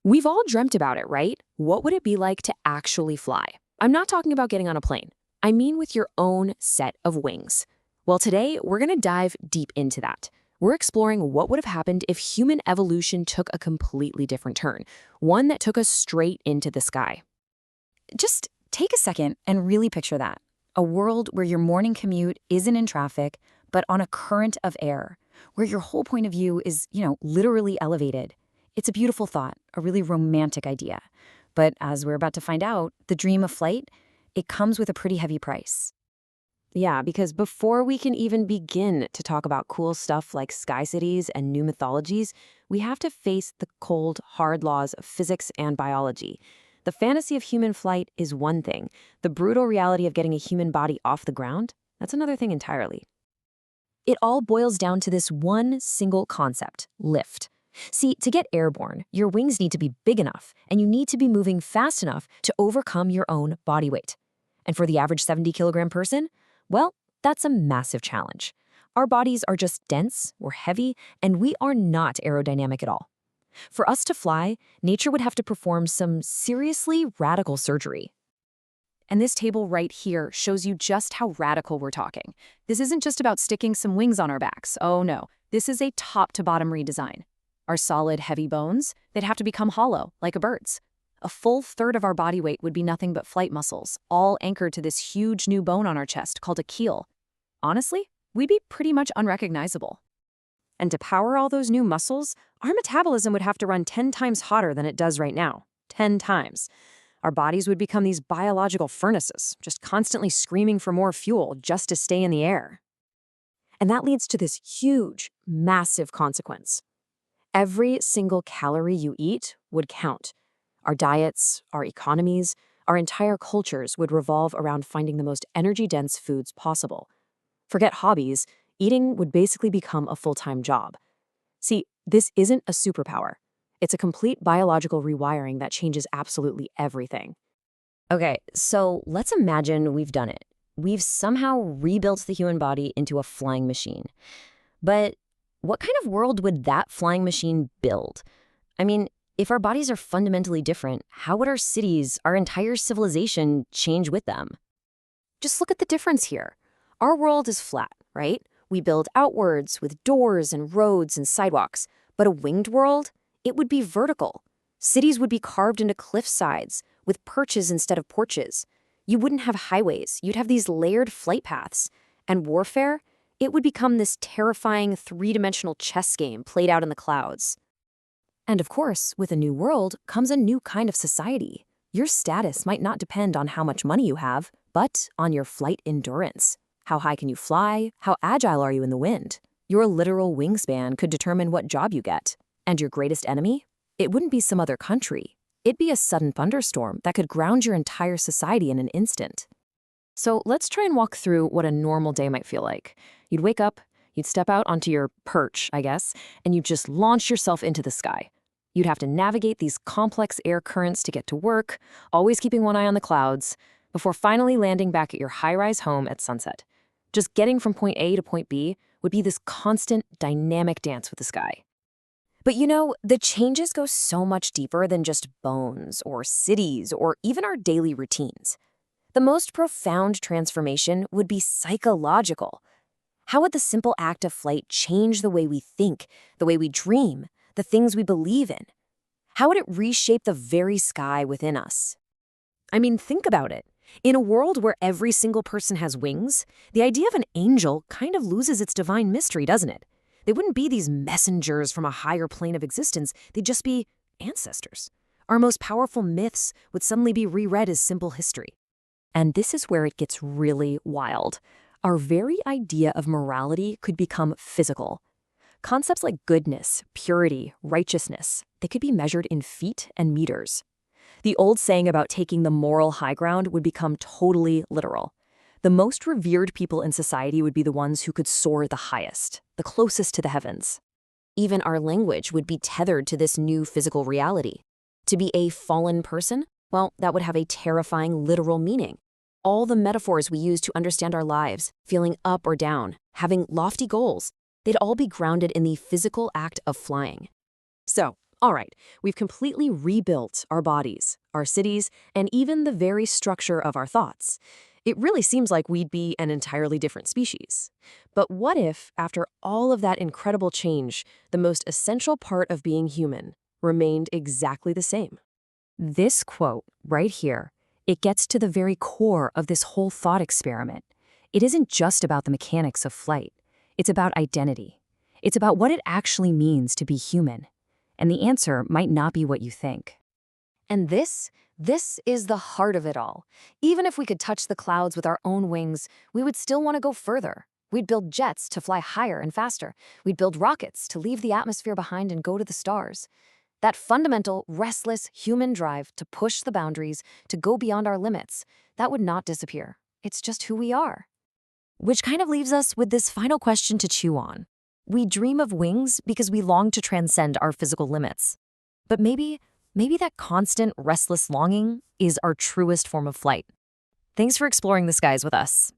We've all dreamt about it, right? What would it be like to actually fly? I'm not talking about getting on a plane. I mean with your own set of wings. Well, today we're going to dive deep into that. We're exploring what would have happened if human evolution took a completely different turn, one that took us straight into the sky. Just take a second and really picture that. A world where your morning commute isn't in traffic, but on a current of air, where your whole point of view is, literally elevated. It's a beautiful thought, a really romantic idea. But as we're about to find out, the dream of flight, it comes with a pretty heavy price. Yeah, because before we can even begin to talk about cool stuff like sky cities and new mythologies, we have to face the cold, hard laws of physics and biology. The fantasy of human flight is one thing. The brutal reality of getting a human body off the ground, that's another thing entirely. It all boils down to this one single concept, lift. See, to get airborne, your wings need to be big enough, and you need to be moving fast enough to overcome your own body weight. And for the average 70-kilogram person, well, that's a massive challenge. Our bodies are just dense, we're heavy, and we are not aerodynamic at all. For us to fly, nature would have to perform some seriously radical surgery. And this table right here shows you just how radical we're talking. This isn't just about sticking some wings on our backs. Oh no, this is a top-to-bottom redesign. Our solid, heavy bones, they'd have to become hollow, like a bird's. A full third of our body weight would be nothing but flight muscles, all anchored to this huge new bone on our chest called a keel. Honestly, we'd be pretty much unrecognizable. And to power all those new muscles, our metabolism would have to run 10 times hotter than it does right now. 10 times. Our bodies would become these biological furnaces, just constantly screaming for more fuel just to stay in the air. And that leads to this huge, massive consequence. Every single calorie you eat would count. Our diets, our economies, our entire cultures would revolve around finding the most energy-dense foods possible. Forget hobbies, eating would basically become a full-time job. See, this isn't a superpower. It's a complete biological rewiring that changes absolutely everything. Okay, so let's imagine we've done it. We've somehow rebuilt the human body into a flying machine. But what kind of world would that flying machine build? I mean, if our bodies are fundamentally different, how would our cities, our entire civilization, change with them? Just look at the difference here. Our world is flat, right? We build outwards with doors and roads and sidewalks. But a winged world? It would be vertical. Cities would be carved into cliff sides, with perches instead of porches. You wouldn't have highways, you'd have these layered flight paths. And warfare? It would become this terrifying three-dimensional chess game played out in the clouds. And of course, with a new world comes a new kind of society. Your status might not depend on how much money you have, but on your flight endurance. How high can you fly? How agile are you in the wind? Your literal wingspan could determine what job you get. And your greatest enemy? It wouldn't be some other country. It'd be a sudden thunderstorm that could ground your entire society in an instant. So let's try and walk through what a normal day might feel like. You'd wake up, you'd step out onto your perch, I guess, and you'd just launch yourself into the sky. You'd have to navigate these complex air currents to get to work, always keeping one eye on the clouds, before finally landing back at your high-rise home at sunset. Just getting from point A to point B would be this constant, dynamic dance with the sky. But the changes go so much deeper than just bones or cities or even our daily routines. The most profound transformation would be psychological. How would the simple act of flight change the way we think, the way we dream, the things we believe in? How would it reshape the very sky within us? I mean, think about it. In a world where every single person has wings, the idea of an angel kind of loses its divine mystery, doesn't it? They wouldn't be these messengers from a higher plane of existence. They'd just be ancestors. Our most powerful myths would suddenly be reread as simple history. And this is where it gets really wild. Our very idea of morality could become physical. Concepts like goodness, purity, righteousness, they could be measured in feet and meters. The old saying about taking the moral high ground would become totally literal. The most revered people in society would be the ones who could soar the highest, the closest to the heavens. Even our language would be tethered to this new physical reality. To be a fallen person, well, that would have a terrifying literal meaning. All the metaphors we use to understand our lives, feeling up or down, having lofty goals, they'd all be grounded in the physical act of flying. So, All right, we've completely rebuilt our bodies, our cities, and even the very structure of our thoughts. It really seems like we'd be an entirely different species. But what if, after all of that incredible change, the most essential part of being human remained exactly the same? This quote right here, it gets to the very core of this whole thought experiment. It isn't just about the mechanics of flight. It's about identity. It's about what it actually means to be human. And the answer might not be what you think. And this is the heart of it all. Even if we could touch the clouds with our own wings, we would still want to go further. We'd build jets to fly higher and faster. We'd build rockets to leave the atmosphere behind and go to the stars. That fundamental, restless human drive to push the boundaries, to go beyond our limits, that would not disappear. It's just who we are. Which kind of leaves us with this final question to chew on. We dream of wings because we long to transcend our physical limits. But maybe that constant, restless longing is our truest form of flight. Thanks for exploring the skies with us.